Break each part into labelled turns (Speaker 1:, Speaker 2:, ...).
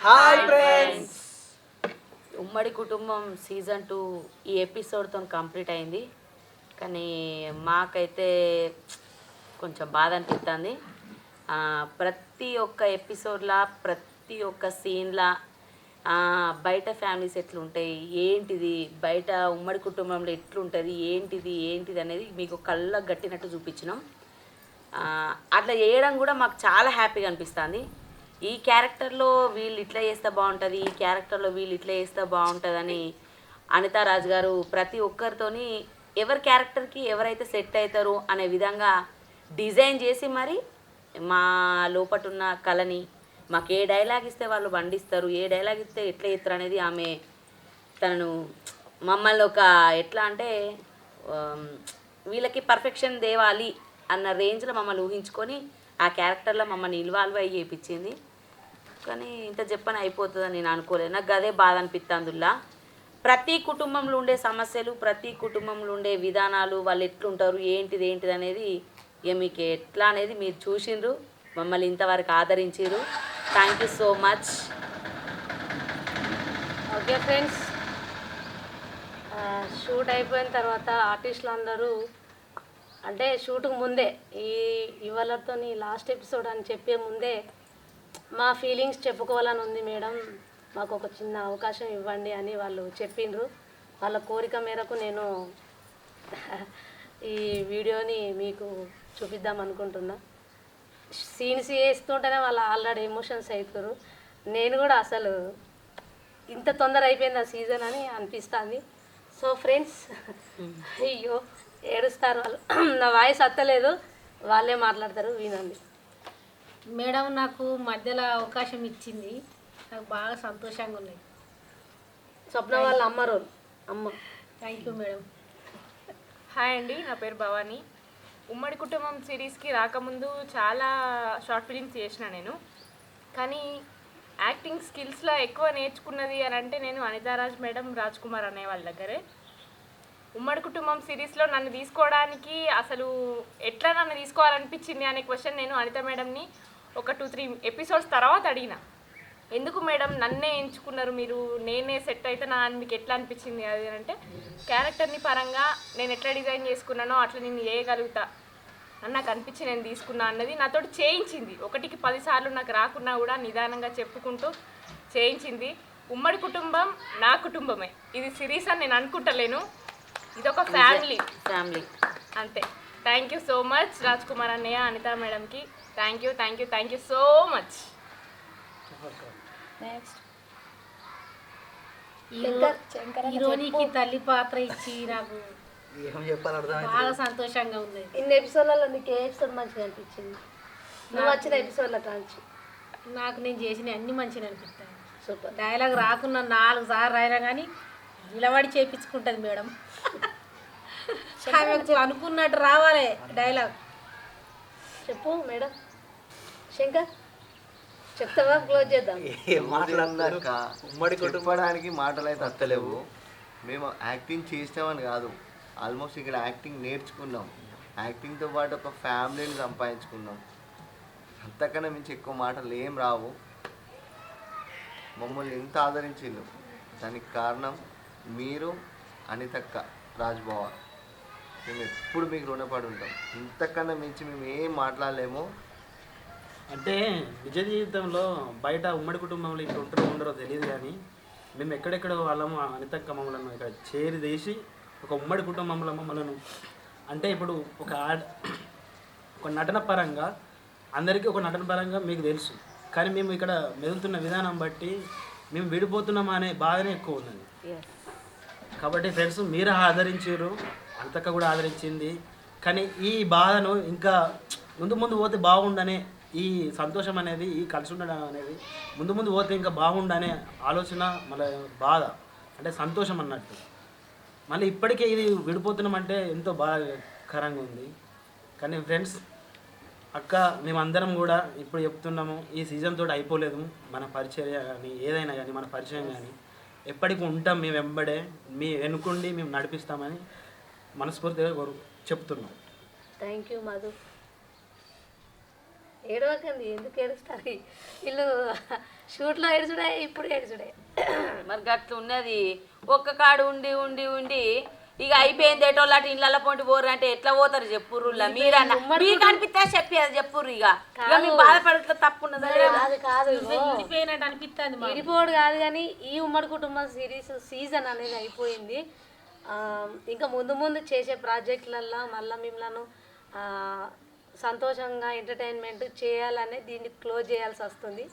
Speaker 1: Hi friends.
Speaker 2: ఉమ్మడి కుటుంబం season 2 ఈ ఎపిసోడ్తో కంప్లీట్ అయింది. కానీ మాకైతే కొంచెం బాధ అనిపిస్తుంది. ప్రతి ఒక్క ఎపిసోడ్లా ప్రతి ఒక్క సీన్లా బయట ఫ్యామిలీస్ ఎట్లుంటాయి, ఏంటిది బయట ఉమ్మడి కుటుంబంలో ఎట్లుంటుంది, ఏంటిది అనేది మీకు కళ్ళకు గట్టినట్టు చూపించినాం. అట్లా చేయడం కూడా మాకు చాలా హ్యాపీగా అనిపిస్తుంది. ఈ క్యారెక్టర్లో వీళ్ళు ఇట్లా చేస్తే బాగుంటుంది, ఈ క్యారెక్టర్లో వీళ్ళు ఇట్లా చేస్తే బాగుంటుందని అనితారాజ్ గారు ప్రతి ఒక్కరితోని ఎవరి క్యారెక్టర్కి ఎవరైతే సెట్ అవుతారు అనే విధంగా డిజైన్ చేసి మరి మా లోపటున్న కళని మాకు ఏ డైలాగ్ ఇస్తే వాళ్ళు వండిస్తారు, ఏ డైలాగ్ ఇస్తే ఎట్లా చేస్తారు అనేది ఆమె తనను మమ్మల్ని ఒక ఎట్లా అంటే వీళ్ళకి పర్ఫెక్షన్ తేవాలి అన్న రేంజ్లో మమ్మల్ని ఊహించుకొని ఆ క్యారెక్టర్లో మమ్మల్ని ఇన్వాల్వ్ అయ్యి చేయించింది. కానీ ఇంత చెప్పని అయిపోతుందని నేను అనుకోలేదు. నాకు అదే బాధ అనిపిస్తుందిలా. ప్రతి కుటుంబంలో ఉండే సమస్యలు, ప్రతి కుటుంబంలో ఉండే విధానాలు, వాళ్ళు ఎట్లుంటారు, ఏంటిది అనేది ఇక మీకు ఎట్లా అనేది మీరు చూసిండ్రు, మమ్మల్ని ఇంతవరకు ఆదరించారు. Thank you so much.
Speaker 3: Okay friends, shoot అయిపోయిన తర్వాత ఆర్టిస్టులు అందరూ అంటే షూట్కి ముందే ఇవాళతో లాస్ట్ ఎపిసోడ్ అని చెప్పే ముందే మా ఫీలింగ్స్ చెప్పుకోవాలని ఉంది మేడం, మాకు ఒక చిన్న అవకాశం ఇవ్వండి అని వాళ్ళు చెప్పిండ్రు. వాళ్ళ కోరిక మేరకు నేను ఈ వీడియోని మీకు చూపిద్దాం అనుకుంటున్నా. సీన్స్ వేస్తుంటేనే వాళ్ళు ఆల్రెడీ ఎమోషన్స్ అవుతారు. నేను కూడా అసలు ఇంత తొందర అయిపోయింది ఆ సీజన్ అని అనిపిస్తుంది. సో ఫ్రెండ్స్, అయ్యో ఏడుస్తారు వాళ్ళు, నా వాయిస్ అత్తలేదు, వాళ్ళే మాట్లాడతారు, వినండి.
Speaker 4: మేడం నాకు మధ్యలో అవకాశం ఇచ్చింది, నాకు బాగా సంతోషంగా ఉన్నాయి.
Speaker 3: స్వప్న వాళ్ళ అమ్మ.
Speaker 4: Thank you madam.
Speaker 5: హాయ్ అండి, నా పేరు భవానీ. ఉమ్మడి కుటుంబం సిరీస్కి రాకముందు చాలా షార్ట్ ఫిలిమ్స్ చేసిన నేను. కానీ యాక్టింగ్ స్కిల్స్లో ఎక్కువ నేర్చుకున్నది అని అంటే నేను అనితారాజ్ మేడం, రాజ్ కుమార్ అనే వాళ్ళ దగ్గరే. ఉమ్మడి కుటుంబం సిరీస్లో నన్ను తీసుకోవడానికి అసలు ఎట్లా నన్ను తీసుకోవాలనిపించింది అనే క్వశ్చన్ నేను అనిత మేడంని ఒక 2-3 ఎపిసోడ్స్ తర్వాత అడిగిన. ఎందుకు మేడం నన్నే ఎంచుకున్నారు మీరు, నేనే సెట్ అయితే నా అని మీకు ఎట్లా అనిపించింది అది అంటే, క్యారెక్టర్ని పరంగా నేను ఎట్లా డిజైన్ చేసుకున్నానో అట్లా నేను చేయగలుగుతా అని నాకు అనిపించి నేను తీసుకున్నా అన్నది నాతోటి చేయించింది. 1కి 10 సార్లు నాకు రాకున్నా కూడా నిదానంగా చెప్పుకుంటూ చేయించింది. ఉమ్మడి కుటుంబం నా కుటుంబమే, ఇది సిరీస్ అని నేను అనుకుంటలేను, ఇదొక ఫ్యామిలీ అంతే. Thank you so much Raj Kumar అన్నయ్య, అనితా మేడంకి thank you so much.
Speaker 4: Next హీరోనికి తల్లి పాత్ర ఇచ్చి నాకు బాగా సంతోషంగా ఉంది.
Speaker 3: ఇన్ని ఎపిసోడ్లలో నీకు ఏ ఎపిసోడ్ మంచిగా అనిపించింది? నువ్వు వచ్చిన ఎపిసోడ్ల కాంచి
Speaker 4: నాకు నేను చేసిన అన్ని మంచిగా అనిపిస్తాయి.
Speaker 3: సూపర్.
Speaker 4: డైలాగ్ రాకున్న 4 సార్లు రాయినా కానీ నిలబడి చేయించుకుంటుంది మేడం. ఆమెకు అనుకున్నట్టు రావాలి డైలాగ్.
Speaker 3: చెప్పు మేడం. శంకర్ చెప్తావా? క్లోజ్ చేద్దాం.
Speaker 1: మాట్లాడినాక ఉమ్మడి కుటుంబానికి మాటలు అయితే అత్తలేవు. మేము యాక్టింగ్ చేసినామని కాదు, ఆల్మోస్ట్ ఇక్కడ యాక్టింగ్ నేర్చుకున్నాం. యాక్టింగ్తో పాటు ఒక ఫ్యామిలీని సంపాదించుకున్నాం. అంతకన్నా మించి ఎక్కువ మాటలు ఏం రావు. మమ్మల్ని ఎంత ఆదరించిండు దానికి కారణం మీరు, అనితక్క, రాజ్బావ. మేము ఎప్పుడు మీకు రుణపడి ఉంటాం. ఇంతకన్నా మించి మేము ఏం మాట్లాడలేము.
Speaker 6: అంటే నిజ జీవితంలో బయట ఉమ్మడి కుటుంబంలో ఇట్లా ఉంటారో ఉండరో తెలియదు, కానీ మేము ఎక్కడెక్కడ వాళ్ళము అనితక్క మమ్మల్ని ఇక్కడ చేరిదేసి ఒక ఉమ్మడి కుటుంబంలో మమ్మల్ని అంటే ఇప్పుడు ఒక నటన పరంగా అందరికీ ఒక నటన పరంగా మీకు తెలుసు, కానీ మేము ఇక్కడ మెదులుతున్న విధానం బట్టి మేము విడిపోతున్నామా అనే బాధనే ఎక్కువ ఉన్నది. కాబట్టి ఫ్రెండ్స్ మీరు ఆదరించారు, అంతక్క కూడా ఆదరించింది. కానీ ఈ బాధను ఇంకా ముందు పోతే బాగుండనే, ఈ సంతోషం అనేది, ఈ కలిసి ఉండడం అనేది ముందు పోతే ఇంకా బాగుండనే ఆలోచన, మళ్ళీ బాధ అంటే సంతోషం అన్నట్టు. మళ్ళీ ఇప్పటికే ఇది విడిపోతున్నామంటే ఎంతో బాధాకరంగా ఉంది. కానీ ఫ్రెండ్స్, అక్క మేమందరం కూడా ఇప్పుడు చెప్తున్నాము, ఈ సీజన్ తోటి అయిపోలేదు మన పరిచర్య కానీ ఏదైనా కానీ మన పరిచయం కానీ ఎప్పటికీ ఉంటాం. మేము వెంబడే మీ వెనుకుండి మేము నడిపిస్తామని మనస్ఫూర్తిగా చెప్తున్నాం.
Speaker 3: Thank you Madhu. ఏడవకండి, ఎందుకు ఏడుస్తారు వీళ్ళు? షూట్లో ఏడుచుడే, ఇప్పుడు ఏడుచుడే.
Speaker 2: మరి గట్ల ఉన్నది. ఒక్క కాడు ఉండి ఉండి ఉండి ఇక అయిపోయింది. ఏటోళ్ళు అటు ఇళ్ళ పొంటి పోరు అంటే ఎట్లా పోతారు చెప్పుర్రులా? మీరన్నా మీకు అనిపిస్తే చెప్పి అది చెప్పుర్రు. ఇక మీకు బాధపడితే తప్పు ఉన్నదా?
Speaker 3: కాదు కాదు,
Speaker 4: విడిపోయినట్టు అనిపిస్తుంది మా
Speaker 3: విడిపోడు కాదు కానీ ఈ ఉమ్మడి కుటుంబం సిరీస్ సీజన్ అనేది అయిపోయింది. ఇంకా ముందు ముందు చేసే ప్రాజెక్టులల్లో మళ్ళీ మిమ్మల్ని సంతోషంగా ఎంటర్టైన్మెంట్ చేయాలనే దీన్ని క్లోజ్ చేయాల్సి వస్తుంది.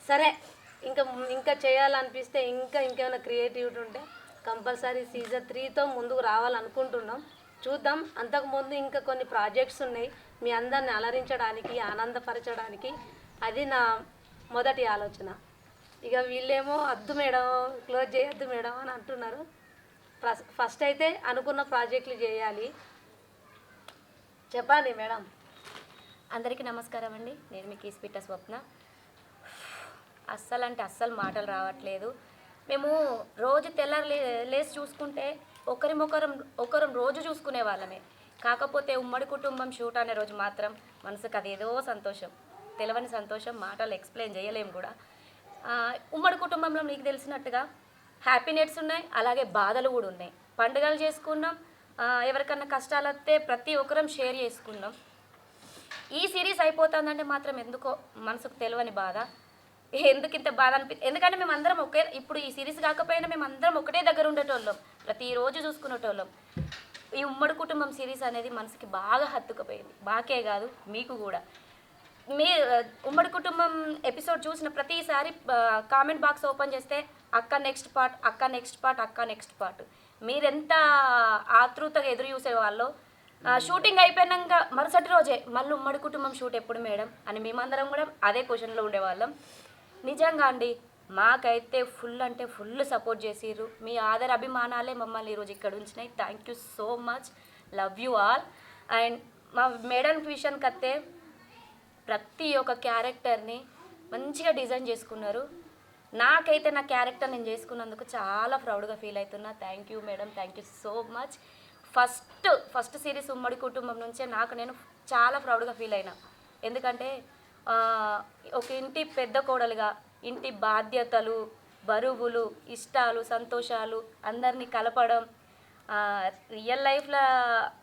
Speaker 3: సరే, ఇంకా చేయాలనిపిస్తే ఇంకేమైనా క్రియేటివిటీ ఉంటే కంపల్సరీ సీజన్ 3తో ముందుకు రావాలనుకుంటున్నాం. చూద్దాం. అంతకుముందు ఇంకా కొన్ని ప్రాజెక్ట్స్ ఉన్నాయి మీ అందరిని అలరించడానికి, ఆనందపరచడానికి. అది నా మొదటి ఆలోచన. ఇక వీళ్ళేమో వద్దు మేడం, క్లోజ్ చేయొద్దు మేడం అని అంటున్నారు. ఫస్ట్ అయితే అనుకున్న ప్రాజెక్టులు చేయాలి. చెప్పండి మేడం.
Speaker 7: అందరికీ నమస్కారం అండి. నేను మీ కీస్పిట్ట స్వప్న. అస్సలు అంటే అస్సలు మాటలు రావట్లేదు. మేము రోజు తెల్లారి లేసి చూసుకుంటే ఒకరం రోజు చూసుకునే వాళ్ళమే. కాకపోతే ఉమ్మడి కుటుంబం షూట్ అనే రోజు మాత్రం మనసుకు అదేదో సంతోషం, తెలవని సంతోషం, మాటలు ఎక్స్ప్లెయిన్ చేయలేము కూడా. ఉమ్మడి కుటుంబంలో మీకు తెలిసినట్టుగా హ్యాపీనెట్స్ ఉన్నాయి, అలాగే బాధలు కూడా ఉన్నాయి. పండుగలు చేసుకున్నాం, ఎవరికన్నా కష్టాలు వస్తే ప్రతి ఒక్కరం షేర్ చేసుకున్నాం. ఈ సిరీస్ అయిపోతుందంటే మాత్రం ఎందుకో మనసుకు తెలియని బాధ. ఎందుకు ఇంత బాధ ఎందుకంటే మేమందరం ఇప్పుడు ఈ సిరీస్ కాకపోయినా మేమందరం ఒకటే దగ్గర ఉండేటోళ్ళం, ప్రతిరోజు చూసుకునేటోళ్ళం. ఈ ఉమ్మడి కుటుంబం సిరీస్ అనేది మనసుకి బాగా హత్తుకుపోయింది. బాకే కాదు, మీకు కూడా. మీ ఉమ్మడి కుటుంబం ఎపిసోడ్ చూసిన ప్రతిసారి కామెంట్ బాక్స్ ఓపెన్ చేస్తే అక్క నెక్స్ట్ పార్ట్, అక్క నెక్స్ట్ పార్ట్, అక్క నెక్స్ట్ పార్ట్. మీరెంత ఆతృతగా ఎదురు చూసేవాళ్ళు. షూటింగ్ అయిపోయినాక మరుసటి రోజే మళ్ళీ ఉమ్మడి కుటుంబం షూట్ ఎప్పుడు మేడం అని మేమందరం కూడా అదే క్వశ్చన్లో ఉండేవాళ్ళం. నిజంగా అండి, మాకైతే ఫుల్ అంటే ఫుల్ సపోర్ట్ చేసిర్రు. మీ ఆదర అభిమానాలే మమ్మల్ని ఈరోజు ఇక్కడ ఉంచినాయి. Thank you so much, love you all. And మా మేడం విషయానికి వస్తే ప్రతి ఒక్క క్యారెక్టర్ని మంచిగా డిజైన్ చేసుకున్నారు. నాకైతే నా క్యారెక్టర్ నేను చేసుకున్నందుకు చాలా ప్రౌడ్గా ఫీల్ అవుతున్నా. Thank you madam, thank you so much. First series ఉమ్మడి కుటుంబం నుంచే నేను చాలా ప్రౌడ్గా ఫీల్ అయినా. ఎందుకంటే ఒక ఇంటి పెద్ద కోడలుగా ఇంటి బాధ్యతలు, బరువులు, ఇష్టాలు, సంతోషాలు అందరినీ కలపడం రియల్ లైఫ్లో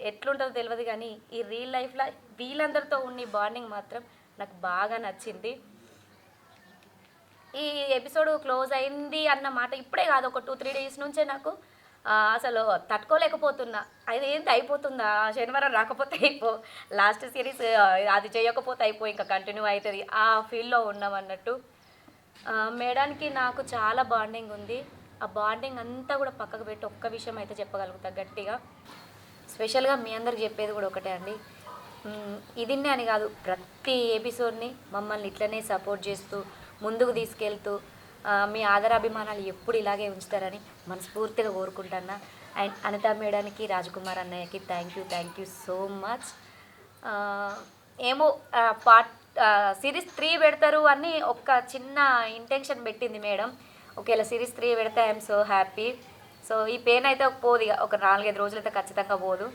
Speaker 7: ఎట్లుంటుందో తెలియదు కానీ ఈ రియల్ లైఫ్లో వీళ్ళందరితో ఉన్న బాండింగ్ మాత్రం నాకు బాగా నచ్చింది. ఈ ఎపిసోడ్ క్లోజ్ అయింది అన్న మాట ఇప్పుడే కాదు, ఒక 2-3 డేస్ నుంచే నాకు అసలు తట్టుకోలేకపోతున్నా. అది ఏంటి అయిపోతుందా, శనివారం రాకపోతే లాస్ట్ సిరీస్ అది చేయకపోతే ఇంకా కంటిన్యూ అవుతుంది, ఆ ఫీల్డ్లో ఉన్నామన్నట్టు. మేడానికి నాకు చాలా బాండింగ్ ఉంది. ఆ బాండింగ్ అంతా కూడా పక్కకు పెట్టి ఒక్క విషయం అయితే చెప్పగలుగుతా గట్టిగా. స్పెషల్గా మీ అందరికి చెప్పేది కూడా ఒకటే అండి, ఇదిన్నే అని కాదు, ప్రతి ఎపిసోడ్ని మమ్మల్ని ఇట్లనే సపోర్ట్ చేస్తూ ముందుకు తీసుకెళ్తూ మీ ఆదరాభిమానాలు ఎప్పుడు ఇలాగే ఉంచుతారని మనస్ఫూర్తిగా కోరుకుంటున్నా. అండ్ అనిత మేడానికి, రాజ్కుమార్ అన్నయ్యకి థ్యాంక్ యూ సో మచ్. ఏమో సిరీస్ 3 పెడతారు అని ఒక చిన్న ఇంటెన్షన్ పెట్టింది మేడం. ఒకవేళ సిరీస్ 3 పెడితే ఐఎమ్ సో హ్యాపీ. సో ఈ పెయిన్ అయితే పోదు, ఇక ఒక 4-5 రోజులు అయితే ఖచ్చితంగా పోదు.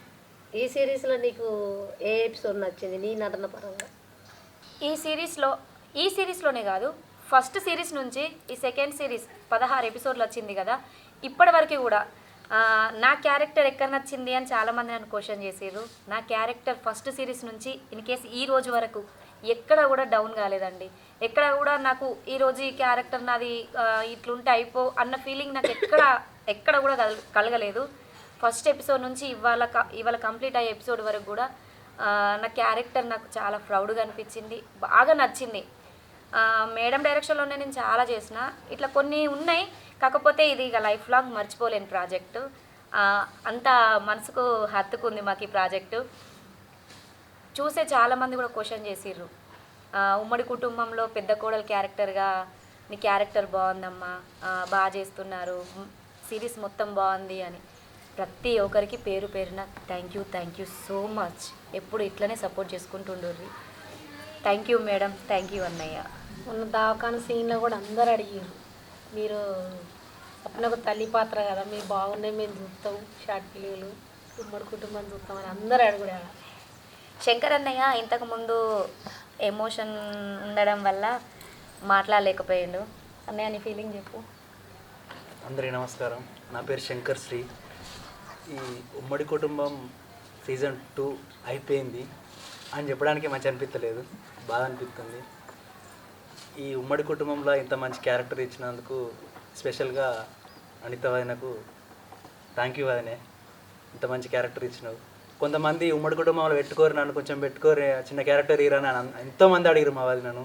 Speaker 3: ఈ సిరీస్లో నీకు ఏ ఎపిసోడ్ నచ్చింది నీ నటన పరంగా?
Speaker 7: ఈ సిరీస్లోనే కాదు, ఫస్ట్ సిరీస్ నుంచి ఈ సెకండ్ సిరీస్ 16 ఎపిసోడ్లు వచ్చింది కదా, ఇప్పటి వరకు కూడా నా క్యారెక్టర్ ఎక్కడ నచ్చింది అని చాలామంది నన్ను క్వశ్చన్ చేసారు. నా క్యారెక్టర్ ఫస్ట్ సిరీస్ నుంచి ఇన్కేస్ ఈ రోజు వరకు ఎక్కడ కూడా డౌన్ కాలేదండి. ఎక్కడ కూడా నాకు ఈరోజు ఈ క్యారెక్టర్ నాది ఇట్లుంటే అయిపో అన్న ఫీలింగ్ నాకు ఎక్కడ కూడా కలగలేదు. ఫస్ట్ ఎపిసోడ్ నుంచి ఇవాళ కంప్లీట్ అయ్యే ఎపిసోడ్ వరకు కూడా నా క్యారెక్టర్ నాకు చాలా ప్రౌడ్గా అనిపించింది, బాగా నచ్చింది. మేడం డైరెక్షన్లోనే నేను చాలా చేసిన, ఇట్లా కొన్ని ఉన్నాయి. కాకపోతే ఇది ఇక లైఫ్ లాంగ్ మర్చిపోలేని ప్రాజెక్టు. అంత మనసుకు హత్తుకుంది మాకు ఈ ప్రాజెక్టు. చూసే చాలామంది కూడా క్వశ్చన్ చేసిర్రు, ఉమ్మడి కుటుంబంలో పెద్ద కోడలు క్యారెక్టర్గా నీ క్యారెక్టర్ బాగుందమ్మా, బాగా చేస్తున్నారు, సిరీస్ మొత్తం బాగుంది అని. ప్రతి ఒక్కరికి పేరు పేరున థ్యాంక్ యూ సో మచ్. ఎప్పుడు ఇట్లనే సపోర్ట్ చేసుకుంటుండ్రి. Thank you madam, thank you అన్నయ్య.
Speaker 4: మొన్న దావకాన సీన్లో కూడా అందరు అడిగారు, మీరు స్వప్నకు తల్లి పాత్ర కదా, మీరు బాగున్నాయి, మేము చూస్తాం, షార్ట్ ఫిలింలు ఉమ్మడి కుటుంబం చూస్తామని అందరు అడుగుడా.
Speaker 7: శంకర్ అన్నయ్య ఇంతకుముందు ఎమోషన్ ఉండడం వల్ల మాట్లాడలేకపోయిండు. అన్నయ్య నీ ఫీలింగ్ చెప్పు.
Speaker 8: అందరికీ నమస్కారం. నా పేరు శంకర్ శ్రీ. ఈ ఉమ్మడి కుటుంబం సీజన్ 2 అయిపోయింది అని చెప్పడానికి మంచి అనిపించలేదు, బాధ అనిపిస్తుంది. ఈ ఉమ్మడి కుటుంబంలో ఇంత మంచి క్యారెక్టర్ ఇచ్చినందుకు స్పెషల్గా అనిత వదినకు థ్యాంక్ యూ వదినే, ఇంత మంచి క్యారెక్టర్ ఇచ్చినావు. కొంతమంది ఉమ్మడి కుటుంబంలో పెట్టుకోరు, నన్ను కొంచెం పెట్టుకోరు, చిన్న క్యారెక్టర్ ఇరాని ఎంతోమంది అడిగారు మా వదినను.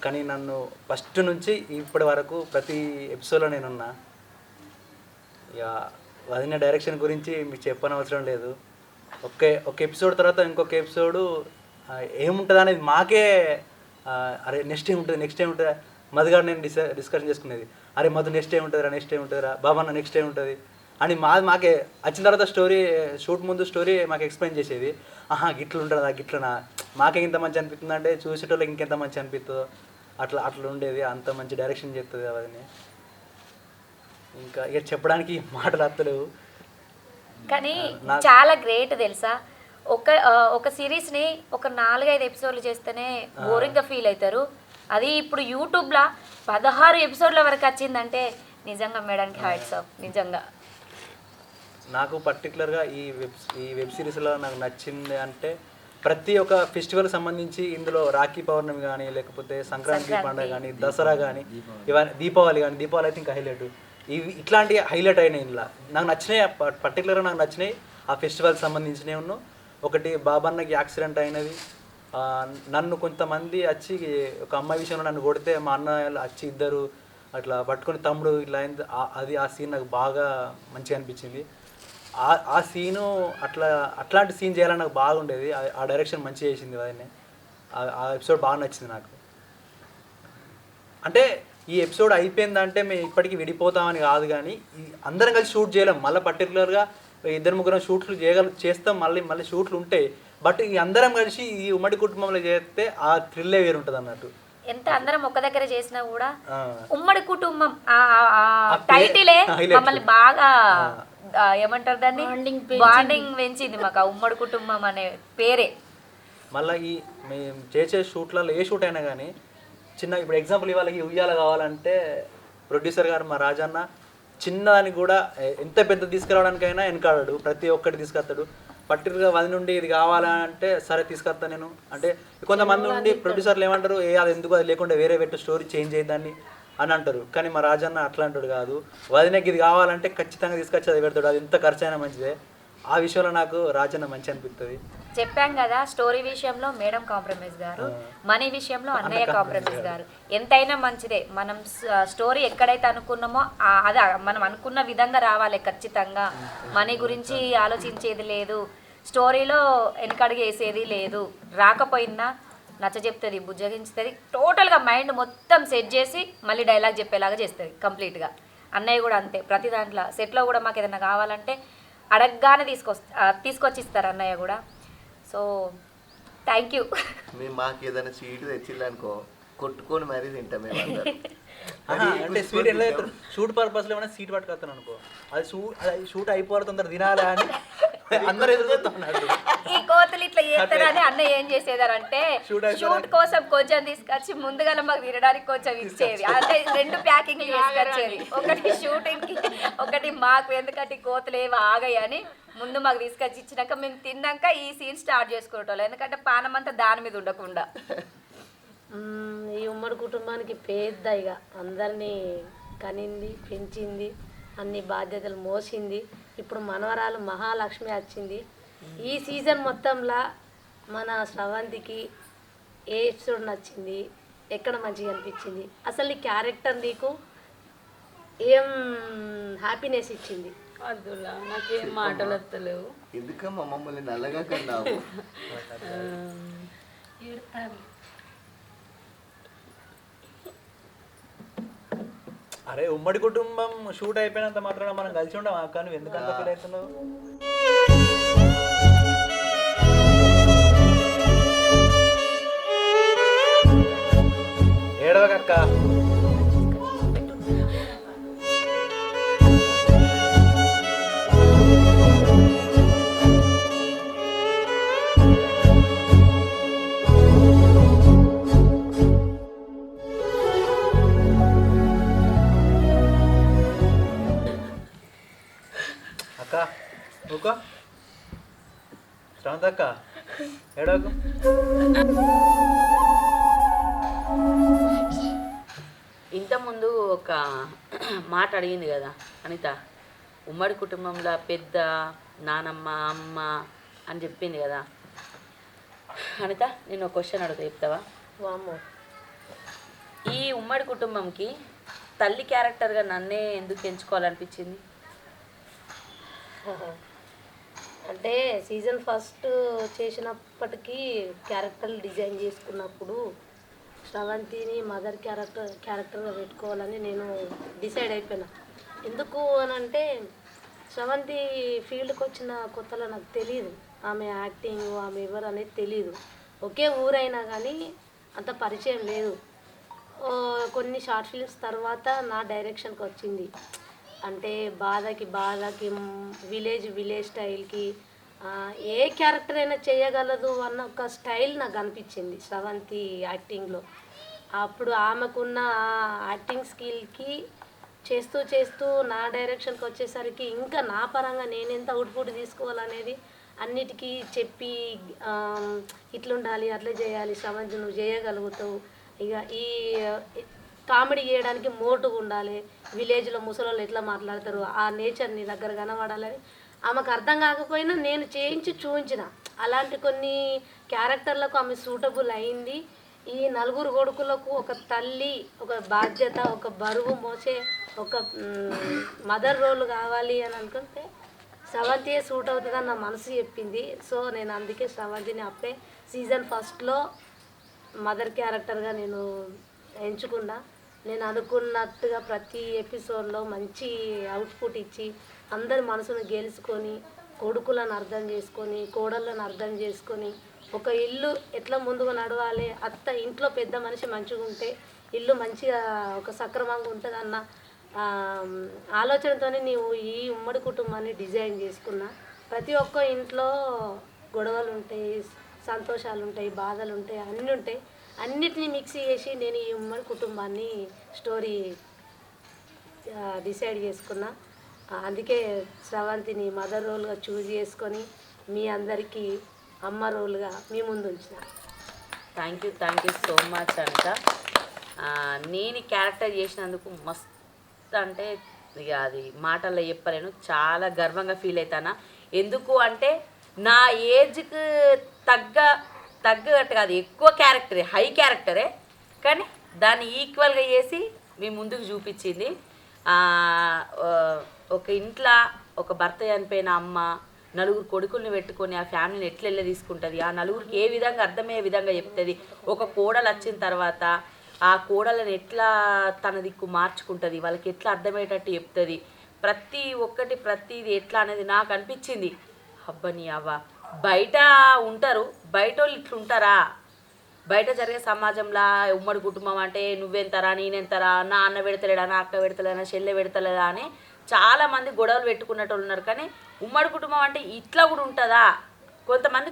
Speaker 8: కానీ నన్ను ఫస్ట్ నుంచి ఇప్పటి వరకు ప్రతి ఎపిసోడ్లో నేనున్నా. ఇక వదిన డైరెక్షన్ గురించి మీకు చెప్పనవసరం లేదు. ఒక ఎపిసోడ్ తర్వాత ఇంకొక ఎపిసోడు ఏముంటుంది అనేది మాకే అరే నెక్స్ట్ ఏముంటుంది మధుగారు నేను డిస్కషన్ చేసుకునేది. అరే మధు నెక్స్ట్ ఏముంటుందిరా బాబన్న నెక్స్ట్ ఏముంటుంది అని మాకే వచ్చిన తర్వాత స్టోరీ షూట్ ముందు స్టోరీ మాకు ఎక్స్ప్లెయిన్ చేసేది. గిట్లుంటుందా గిట్లనా, మాకే ఇంత మంచి అనిపిస్తుంది అంటే చూసేటోళ్ళకి ఇంకెంత మంచి అనిపిస్తుందో అట్లా ఉండేది. అంత మంచి డైరెక్షన్ చేస్తుంది అవన్నీ. ఇంకా ఇక చెప్పడానికి మాటలు అత్తలేవు.
Speaker 7: కానీ చాలా గ్రేట్ తెలుసా, ఒక సిరీస్ని ఒక 4-5 ఎపిసోడ్లు చేస్తేనే బోరింగ్గా ఫీల్ అవుతారు. అది ఇప్పుడు యూట్యూబ్లో 16 ఎపిసోడ్ల వరకు వచ్చిందంటే నిజంగా మేడానికి హ్యాట్స్ ఆఫ్. నిజంగా
Speaker 8: నాకు పర్టికులర్గా ఈ వెబ్ సిరీస్లో నాకు నచ్చింది అంటే ప్రతి ఒక్క ఫెస్టివల్ సంబంధించి ఇందులో రాఖీ పౌర్ణమి కానీ, లేకపోతే సంక్రాంతి పండుగ కానీ, దసరా కానీ, ఇవన్నీ దీపావళి అయితే ఇంకా హైలైట్. ఇట్లాంటి హైలైట్ అయినాయి. ఇందులో నాకు నచ్చినాయి, పర్టికులర్గా నాకు నచ్చినాయి ఆ ఫెస్టివల్ సంబంధించినవి ఉన్ను. ఒకటి బాబన్నకి యాక్సిడెంట్ అయినది, నన్ను కొంతమంది వచ్చి ఒక అమ్మాయి విషయంలో నన్ను కొడితే మా అన్న వచ్చి ఇద్దరు అట్లా పట్టుకొని తమ్ముడు ఇట్లా అయింది. ఆ సీన్ నాకు బాగా మంచిగా అనిపించింది. ఆ సీను అట్లాంటి సీన్ చేయాలని నాకు బాగుండేది. ఆ డైరెక్షన్ మంచిగా చేసింది అదే. ఆ ఎపిసోడ్ బాగా నచ్చింది నాకు. అంటే ఈ ఎపిసోడ్ అయిపోయిందంటే మేము ఇప్పటికీ విడిపోతామని కాదు, కానీ అందరం కలిసి షూట్ చేయలేం. మళ్ళీ పర్టికులర్గా 2-3 షూట్లు చేస్తాం, మళ్ళీ షూట్లు ఉంటాయి. బట్ ఈ అందరం కలిసి ఈ ఉమ్మడి కుటుంబంలో చేస్తే ఆ థ్రిల్లే వేరు ఉంటుంది అన్నట్టు.
Speaker 7: ఎంత అందరం ఒక దగ్గర చేసినా కూడా ఉమ్మడి కుటుంబం టైటిలే మమ్మల్ని బాగా ఏమంటారు దాన్ని బాండింగ్ పెంచింది మాకు. ఆ ఉమ్మడి కుటుంబం అనే పేరే.
Speaker 8: మళ్ళీ ఈ మేము చేసే షూట్లలో ఏ షూట్ అయినా కానీ ఇప్పుడు ఎగ్జాంపుల్ ఇవాళ ఉయ్యాల కావాలంటే ప్రొడ్యూసర్ గారు మా రాజన్న చిన్నదానికి కూడా ఎంత పెద్ద తీసుకురావడానికైనా వెనకాడాడు, ప్రతి ఒక్కటి తీసుకొస్తాడు. పర్టికులర్గా 10 నుండి ఇది కావాలంటే సరే తీసుకొస్తాను నేను అంటే. కొంతమంది నుండి ప్రొడ్యూసర్లు ఏమంటారు, అది ఎందుకు, అది లేకుండా వేరే స్టోరీ చేంజ్ చేద్దాన్ని అని అంటారు. కానీ మా రాజన్న అట్లా అంటాడు కాదు, వదినకి ఇది కావాలంటే ఖచ్చితంగా తీసుకొచ్చి అది పెడతాడు, అది ఎంత ఖర్చు అయినా మంచిదే. ఆ విషయంలో నాకు రాజన్న మంచి అనిపిస్తుంది.
Speaker 7: చెప్పాం కదా, స్టోరీ విషయంలో మేడం కాంప్రమైజ్ గారు, మనీ విషయంలో అన్నయ్య కాంప్రమైజ్ గారు. ఎంతైనా మంచిదే. మనం స్టోరీ ఎక్కడైతే అనుకున్నామో అది మనం అనుకున్న విధంగా రావాలి ఖచ్చితంగా. మనీ గురించి ఆలోచించేది లేదు, స్టోరీలో వెనకడుగు వేసేది లేదు. రాకపోయినా నచ్చ చెప్తుంది, బుజ్జగించుతుంది, టోటల్గా మైండ్ మొత్తం సెట్ చేసి మళ్ళీ డైలాగ్ చెప్పేలాగా చేస్తుంది కంప్లీట్గా. అన్నయ్య కూడా అంతే. ప్రతి దాంట్లో సెట్లో కూడా మాకు ఏదైనా కావాలంటే అడగగానే తీసుకొచ్చి ఇస్తారు అన్నయ్య కూడా. So thank you.
Speaker 1: మేము మాకు ఏదైనా స్వీట్ తెచ్చిల్లనుకో కొట్టుకొని మరీ తింటాం మేము.
Speaker 8: అంటే స్వీట్ ఎలా షూట్ పర్పస్లో ఏమైనా సీట్ పట్టుకొస్తాను అనుకో, అది షూట్ అయిపోవాలి తొందర తినాలి అని అందరూ ఎదురుతున్నాడు.
Speaker 7: ఈ కోతులు ఇట్లా చేస్తారని అన్న ఏం చేసేదారంటే షూట్ కోసం కొంచెం తీసుకొచ్చి ముందుగా మాకు తినడానికి కొంచెం ఇచ్చేది. అంటే 2 ప్యాకింగ్లు తీసుకొచ్చేది, ఒకటి షూటింగ్ కి ఒకటి మాకు. ఎందుకంటే కోతులు ఏవి ఆగాయని ముందు మాకు తీసుకొచ్చి ఇచ్చినాక మేము తిన్నాక ఈ సీన్ స్టార్ట్ చేసుకునేటోళ్ళం. ఎందుకంటే పానం అంతా దాని మీద ఉండకుండా.
Speaker 3: ఈ ఉమ్మడి కుటుంబానికి పెద్ద ఇక అందరినీ కనింది, పెంచింది, అన్ని బాధ్యతలు మోసింది. ఇప్పుడు మనవరాలు మహాలక్ష్మి వచ్చింది. ఈ సీజన్ మొత్తంలో మన శ్రవంతికి ఏ ఎపిసోడ్ నచ్చింది, ఎక్కడ మంచిగా అనిపించింది, అసలు ఈ క్యారెక్టర్ నీకు ఏం హ్యాపీనెస్ ఇచ్చింది?
Speaker 2: అద్దులా నాకేం మాటలు వస్తలేవు.
Speaker 1: ఎందుకమ్మా మమ్మల్ని నల్లగా కన్నావు?
Speaker 8: అరే ఉమ్మడి కుటుంబం షూట్ అయిపోయినంత మాత్రాన మనం కలిసి ఉండం అక్క, నువ్వు ఎందుకంత ఫీల్ అవుతున్నావు? ఏడవకక్క. శ్రవంతక్క ఏడవకు.
Speaker 2: ఇంతకుముందు ఒక మాట అడిగింది కదా అనిత, ఉమ్మడి కుటుంబంలో పెద్ద నానమ్మ అమ్మ అని చెప్పింది కదా అనిత. నేను ఒక క్వశ్చన్ అడుగుతా, చెప్తావా?
Speaker 3: వామ్మో.
Speaker 2: ఈ ఉమ్మడి కుటుంబంకి తల్లి క్యారెక్టర్గా నన్నే ఎందుకు ఎంచుకోవాలనిపించింది?
Speaker 3: అంటే సీజన్ ఫస్ట్ చేసినప్పటికీ క్యారెక్టర్లు డిజైన్ చేసుకున్నప్పుడు శ్రవంతిని మదర్ క్యారెక్టర్గా పెట్టుకోవాలని నేను డిసైడ్ అయిపోయినా. ఎందుకు అని అంటే శ్రవంతి ఫీల్డ్కి వచ్చిన కొత్తలో నాకు తెలియదు, ఆమె యాక్టింగ్ ఆమె ఎవరు అనేది తెలియదు. ఒకే ఊరైనా కానీ అంత పరిచయం లేదు. కొన్ని షార్ట్ ఫిల్మ్స్ తర్వాత నా డైరెక్షన్కి వచ్చింది. అంటే బాధకి విలేజ్ స్టైల్కి ఏ క్యారెక్టర్ అయినా చేయగలదు అన్న ఒక స్టైల్ నాకు అనిపించింది శ్రవంతి యాక్టింగ్లో. అప్పుడు ఆమెకున్న యాక్టింగ్ స్కిల్కి చేస్తూ నా డైరెక్షన్కి వచ్చేసరికి ఇంకా నా పరంగా నేను ఎంత అవుట్పుట్ తీసుకోవాలనేది అన్నిటికీ చెప్పి ఇట్లుండాలి, అట్లా చేయాలి శ్రవంతి, నువ్వు చేయగలుగుతావు. ఇక ఈ కామెడీ చేయడానికి మోటుగా ఉండాలి, విలేజ్లో ముసలోళ్ళు ఎట్లా మాట్లాడతారు ఆ నేచర్ నీ దగ్గర కనబడాలని ఆమెకు అర్థం కాకపోయినా నేను చేయించి చూపించిన. అలాంటి కొన్ని క్యారెక్టర్లకు ఆమె సూటబుల్ అయింది. ఈ నలుగురు కొడుకులకు ఒక తల్లి, ఒక బాధ్యత, ఒక బరువు మోసే ఒక మదర్ రోల్ కావాలి అని అనుకుంటే శ్రవంతియే సూట్ అవుతుందని నా మనసు చెప్పింది. సో నేను అందుకే శ్రవంతిని అప్పుడే సీజన్ ఫస్ట్లో మదర్ క్యారెక్టర్గా నేను ఎంచుకున్నా. నేను అనుకున్నట్టుగా ప్రతి ఎపిసోడ్లో మంచి అవుట్పుట్ ఇచ్చి అందరి మనసును గెలుచుకొని కొడుకులను అర్థం చేసుకొని కోడళ్ళను అర్థం చేసుకొని ఒక ఇల్లు ఎట్లా ముందుగా నడవాలి, ఇంట్లో పెద్ద మనిషి మంచిగా ఉంటే ఇల్లు మంచిగా ఒక సక్రమంగా ఉంటుంది అన్న ఆలోచనతోనే నీవు ఈ ఉమ్మడి కుటుంబాన్ని డిజైన్ చేసుకున్నా. ప్రతి ఒక్క ఇంట్లో గొడవలు ఉంటాయి, సంతోషాలు ఉంటాయి, బాధలు ఉంటాయి, అన్నీ ఉంటాయి. అన్నిటినీ మిక్స్ చేసి నేను ఈ ఉమ్మడి కుటుంబాన్ని స్టోరీ డిసైడ్ చేసుకున్నా. అందుకే శ్రవంతిని మదర్ రోల్గా చూజ్ చేసుకొని మీ అందరికీ అమ్మ రోల్గా మీ ముందు ఉంచిన.
Speaker 2: Thank you so much Anitha. నేను ఈ క్యారెక్టర్ చేసినందుకు మస్తు అంటే ఇక అది మాటల్లో చెప్పలేను, చాలా గర్వంగా ఫీల్ అవుతానా. ఎందుకు అంటే నా ఏజ్కి తగ్గట్టు కాదు, ఎక్కువ క్యారెక్టరే, హై క్యారెక్టరే, కానీ దాన్ని ఈక్వల్గా చేసి మీ ముందుకు చూపించింది. ఒక ఇంట్లో ఒక భర్త చనిపోయిన అమ్మ నలుగురు కొడుకుల్ని పెట్టుకొని ఆ ఫ్యామిలీని ఎట్లా తీసుకుంటుంది, ఆ నలుగురికి ఏ విధంగా అర్థమయ్యే విధంగా చెప్తుంది. ఒక కోడలు వచ్చిన తర్వాత ఆ కోడలను ఎట్లా తన దిక్కు మార్చుకుంటుంది, వాళ్ళకి ఎట్లా అర్థమయ్యేటట్టు చెప్తుంది, ప్రతిది ఎట్లా అనేది నాకు అనిపించింది. అబ్బని అవ్వ, బయట ఉంటారు, బయట వాళ్ళు ఇట్లుంటారా, బయట జరిగే సమాజంలో ఉమ్మడి కుటుంబం అంటే నువ్వెంతరా నేనెంతరా, నా అన్న పెడతలేడా, నా అక్క పెడతలేదా, చెల్లె పెడతలేదా అని చాలామంది గొడవలు పెట్టుకున్నట్టు ఉన్నారు. కానీ ఉమ్మడి కుటుంబం అంటే ఇట్లా కూడా ఉంటుందా?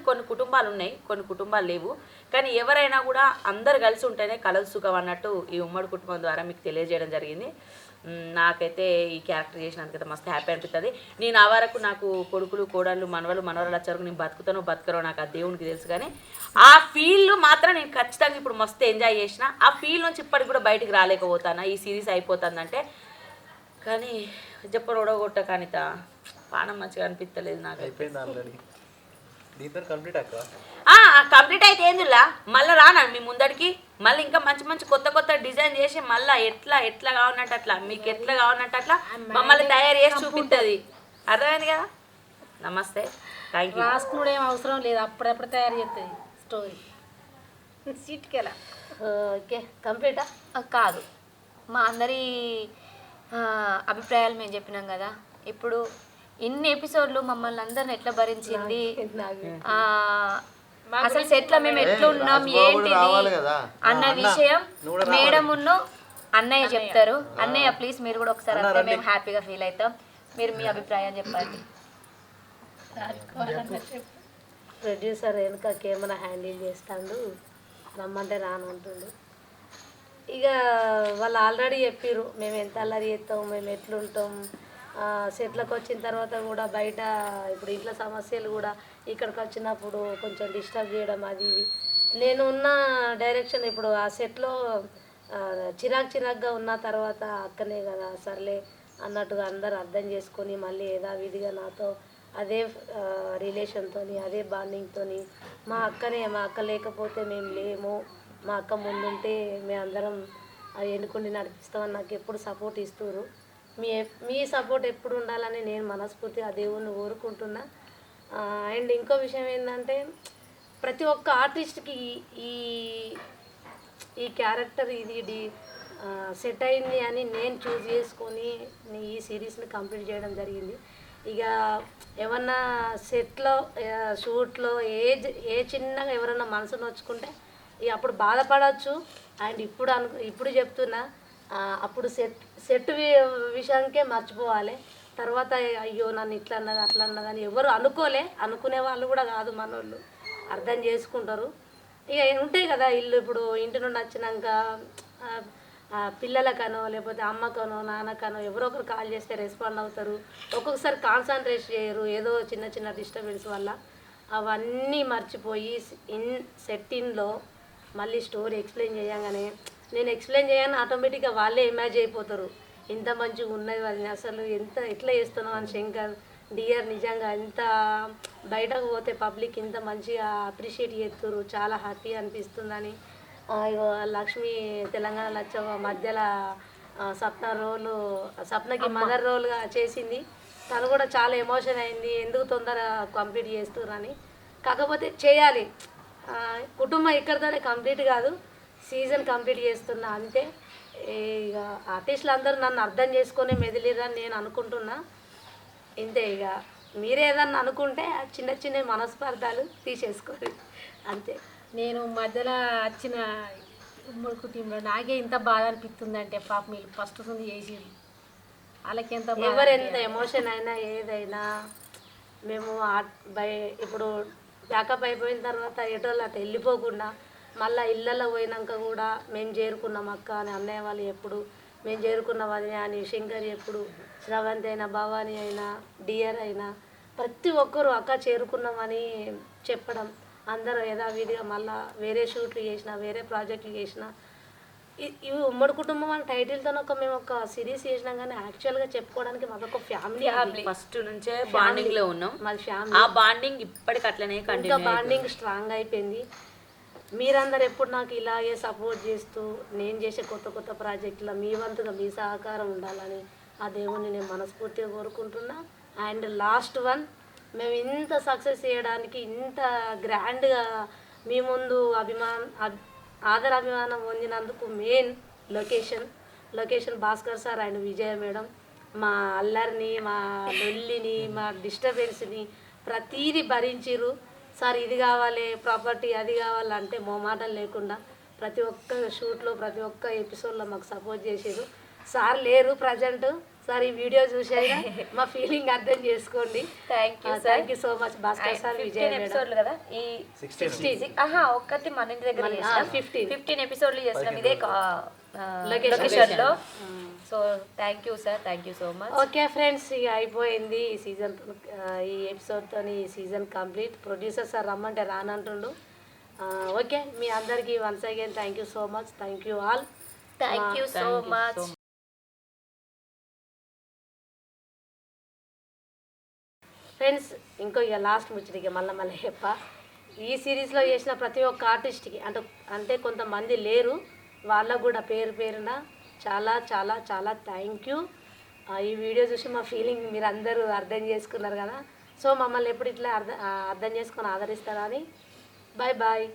Speaker 2: కొన్ని కుటుంబాలు ఉన్నాయి, కొన్ని కుటుంబాలు లేవు. కానీ ఎవరైనా కూడా అందరు కలిసి ఉంటేనే కలదు సుఖం అన్నట్టు ఈ ఉమ్మడి కుటుంబం ద్వారా మీకు తెలియజేయడం జరిగింది. నాకైతే ఈ క్యారెక్టర్ చేసినందుకైతే మస్తు హ్యాపీ అనిపిస్తుంది. నేను ఆ వరకు నాకు కొడుకులు కోడళ్ళు మనవరాలు వచ్చారు, నేను బతుకరో నాకు ఆ దేవునికి తెలుసు. కానీ ఆ ఫీల్ మాత్రం నేను ఖచ్చితంగా ఇప్పుడు మస్తు ఎంజాయ్ చేసిన. ఆ ఫీల్ నుంచి ఇప్పటికి కూడా బయటికి రాలేకపోతాను. ఈ సిరీస్ అయిపోతుందంటే కానీ చెప్పరు ఒడగొట్ట కానిత పానం మంచిగా అనిపించలేదు నాకు.
Speaker 8: అయిపోయింది ఆల్రెడీ, దీంతో
Speaker 2: కంప్లీట్ అయితే ఏందిలా మళ్ళీ రానా మీ ముందడికి, మళ్ళీ ఇంకా మంచి కొత్త డిజైన్ చేసి మళ్ళీ ఎట్లా కావాలంటే అట్లా, మీకు ఎట్లా కావాలంటే అట్లా మమ్మల్ని తయారు చేసి చూపిస్తుంది. అర్థమైంది కదా? నమస్తే, థ్యాంక్ యూ.
Speaker 4: రాసుకున్నాడు ఏం అవసరం లేదు, అప్పుడెప్పుడు తయారు చేస్తుంది స్టోరీ.
Speaker 7: సీట్కెలా
Speaker 3: ఓకే కంప్లీటా?
Speaker 7: కాదు, మా అందరి అభిప్రాయాలు మేము చెప్పినాం కదా. ఇప్పుడు ఇన్ని ఎపిసోడ్లు మమ్మల్ని అందరిని ఎట్లా భరించింది, అసలు సెట్లో మేము ఎట్లా ఉన్నాం ఏంటిది అన్న విషయం మేడమును అన్నయ్య చెప్తారు. అన్నయ్య ప్లీజ్ మీరు కూడా ఒకసారి అంటే మేము హ్యాపీగా ఫీల్ అవుతాం. మీరు మీ అభిప్రాయం చెప్పండి.
Speaker 3: ప్రొడ్యూసర్ వెనుక కెమెరా హ్యాండిల్ చేస్తాడు, రమ్మంటే రానంటుండు. ఇక వాళ్ళు ఆల్రెడీ చెప్పారు మేము ఎంత అల్లరి చేస్తాం, మేము ఎట్లుంటాం, సెట్లకు వచ్చిన తర్వాత కూడా బయట ఇప్పుడు ఇంట్లో సమస్యలు కూడా ఇక్కడికి వచ్చినప్పుడు కొంచెం డిస్టర్బ్ చేయడం అది ఇది. నేను ఉన్న డైరెక్షన్ ఇప్పుడు ఆ సెట్లో చిరాకుగా ఉన్న తర్వాత అక్కనే కదా సర్లే అన్నట్టుగా అందరు అర్థం చేసుకొని మళ్ళీ యథావిధిగా నాతో అదే రిలేషన్తో అదే బాండింగ్తో మా అక్క లేకపోతే మేము లేము, మా అక్క ముందుంటే మేమందరం ఎన్నుకొని నడిపిస్తామని నాకు ఎప్పుడు సపోర్ట్ ఇస్తున్నారు. మీ సపోర్ట్ ఎప్పుడు ఉండాలని నేను మనస్ఫూర్తిగా ఆ దేవుణ్ణి కోరుకుంటున్నా. అండ్ ఇంకో విషయం ఏంటంటే ప్రతి ఒక్క ఆర్టిస్ట్కి ఈ ఈ క్యారెక్టర్ ఇది సెట్ అయింది అని నేను చూస్ చేసుకొని ఈ సిరీస్ని కంప్లీట్ చేయడం జరిగింది. ఇక ఏమన్నా సెట్లో షూట్లో ఏ చిన్నగా ఎవరన్నా మనసు నొచ్చుకుంటే ఇక అప్పుడు బాధపడవచ్చు. అండ్ ఇప్పుడు చెప్తున్నా అప్పుడు సెట్ విషయానికే మర్చిపోవాలి. తర్వాత అయ్యో నన్ను ఇట్లా అన్నది అట్లా అన్నదని ఎవరు అనుకునే వాళ్ళు కూడా కాదు, మనోళ్ళు అర్థం చేసుకుంటారు. ఇక ఉంటాయి కదా ఇల్లు ఇప్పుడు ఇంటి నుండి వచ్చినాక పిల్లలకనో లేకపోతే అమ్మకనో నాన్నకనో ఎవరో ఒకరు కాల్ చేస్తే రెస్పాండ్ అవుతారు. ఒక్కొక్కసారి కాన్సన్ట్రేట్ చేయరు ఏదో చిన్న డిస్టర్బెన్స్ వల్ల. అవన్నీ మర్చిపోయి సెట్టిన్లో మళ్ళీ స్టోరీ ఎక్స్ప్లెయిన్ చేయగానే నేను ఎక్స్ప్లెయిన్ చేయగానే ఆటోమేటిక్గా వాళ్ళే ఇమాజిన్ అయిపోతారు ఇంత మంచిగా ఉన్నది వాళ్ళని అసలు ఎట్లా చేస్తున్నావు అని. శంకర్ డియర్ నిజంగా ఇంత బయటకు పోతే పబ్లిక్ ఇంత మంచిగా అప్రిషియేట్ చేస్తున్నారు, చాలా హ్యాపీ అనిపిస్తుందని. లక్ష్మి తెలంగాణ లచ్చ మధ్యలో సప్నకి మదర్ రోల్గా చేసింది. తను కూడా చాలా ఎమోషన్ అయింది, ఎందుకు తొందర కంప్లీట్ చేస్తున్నారని. కాకపోతే చేయాలి, కుటుంబం ఇక్కడితోనే కంప్లీట్ కాదు, సీజన్ కంప్లీట్ చేస్తున్నా అంతే. ఇక ఆర్టిస్టులు అందరూ నన్ను అర్థం చేసుకొని మెదిలిరని నేను అనుకుంటున్నా. ఇంతే. ఇక మీరే ఏదన్నా అనుకుంటే చిన్న మనస్పర్ధాలు తీసేసుకోరు అంతే.
Speaker 4: నేను మధ్యలో వచ్చిన ఉమ్మడి కుటుంబంలో నాకే ఇంత బాధ అనిపిస్తుందంటే పాప మీరు ఫస్ట్ నుండి చేసిరు వాళ్ళకి ఎంత
Speaker 3: ఎవరు ఎంత ఎమోషన్ అయినా ఏదైనా మేము ఇప్పుడు ప్యాకప్ అయిపోయిన తర్వాత ఎటోళ్ళు అటు వెళ్ళిపోకుండా మళ్ళీ ఇళ్ళల్లో పోయినాక కూడా మేము చేరుకున్నాం అక్క అని అన్నయ్య వాళ్ళు ఎప్పుడు, మేము చేరుకున్నాం అది అని శంకర్ ఎప్పుడు, శ్రవంతి అయినా భవానీ అయినా డియర్ అయినా ప్రతి ఒక్కరు అక్క చేరుకున్నామని చెప్పడం. అందరూ యథావిధిగా మళ్ళీ వేరే షూట్లు చేసిన వేరే ప్రాజెక్టులు చేసిన ఇవి ఉమ్మడి కుటుంబం అని టైటిల్తో మేము ఒక సిరీస్ చేసినాం. కానీ యాక్చువల్గా చెప్పుకోవడానికి మాకు ఫ్యామిలీ
Speaker 2: ఫస్ట్ నుంచే బాండింగ్లో ఉన్నాం.
Speaker 3: మాది ఫ్యామిలీ.
Speaker 2: ఆ బాండింగ్ ఇప్పటికి అట్లనే
Speaker 3: ఇంకా బాండింగ్ స్ట్రాంగ్ అయిపోయింది. మీరందరూ ఎప్పుడు నాకు ఇలాగే సపోర్ట్ చేస్తూ నేను చేసే కొత్త ప్రాజెక్టులో మీ వంతుగా మీ సహకారం ఉండాలని ఆ దేవుణ్ణి నేను మనస్ఫూర్తిగా కోరుకుంటున్నా. అండ్ లాస్ట్ వన్, మేము ఇంత సక్సెస్ చేయడానికి ఇంత గ్రాండ్గా మీ ముందు అభిమానం పొందినందుకు main location Bhaskar sir and Vijaya madam మా అల్లరిని, మా లొల్లిని, మా డిస్టర్బెన్స్ని ప్రతీది భరించిరు. సార్ ఇది కావాలి ప్రాపర్టీ అది కావాలంటే మొహమాటం లేకుండా ప్రతి ఒక్క షూట్లో ప్రతి ఒక్క ఎపిసోడ్లో మాకు సపోర్ట్ చేసారు. సార్ లేరు ప్రజెంట్, సార్ ఈ వీడియో చూసాక మా ఫీలింగ్ అర్థం చేసుకోండి. Thank you so much Bhaskar sir, Vijay
Speaker 7: ఎపిసోడ్లు కదా ఈ 16 ఒక్కటి మన ఇంటి దగ్గర 15 ఎపిసోడ్లు చేసినాం ఇదే లొకేషన్లో. So thank you sir, thank you so much.
Speaker 3: Okay friends, ఇక అయిపోయింది ఈ సీజన్, ఈ ఎపిసోడ్తో ఈ సీజన్ కంప్లీట్. ప్రొడ్యూసర్ సార్ రమ్మంటే రానంటుండు. ఓకే, మీ అందరికీ once again thank you so much. Thank you all.
Speaker 7: Thank you so much.
Speaker 3: Friends, ఇంకో ఇక లాస్ట్ ముచ్చటికి మళ్ళీ చెప్ప, ఈ సిరీస్లో చేసిన ప్రతి ఒక్క ఆర్టిస్ట్కి అంటే కొంతమంది లేరు, వాళ్ళకు కూడా పేరున చాలా చాలా చాలా థ్యాంక్ యూ. ఈ వీడియో చూసి మా ఫీలింగ్ మీరు అందరూ అర్థం చేసుకున్నారు కదా. సో మమ్మల్ని ఎప్పుడు ఇట్లా అర్థం చేసుకొని ఆదరిస్తారా అని. బాయ్.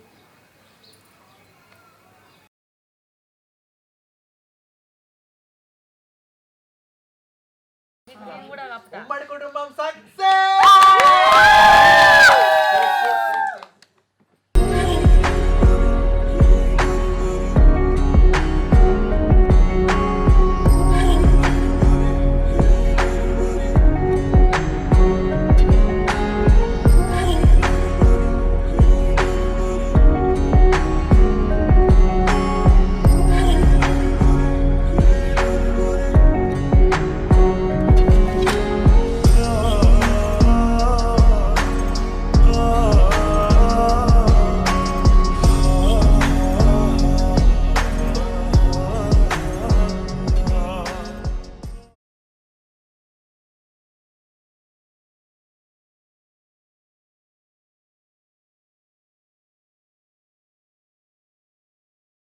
Speaker 1: ఉమ్మడి కుటుంబం సక్సెస్.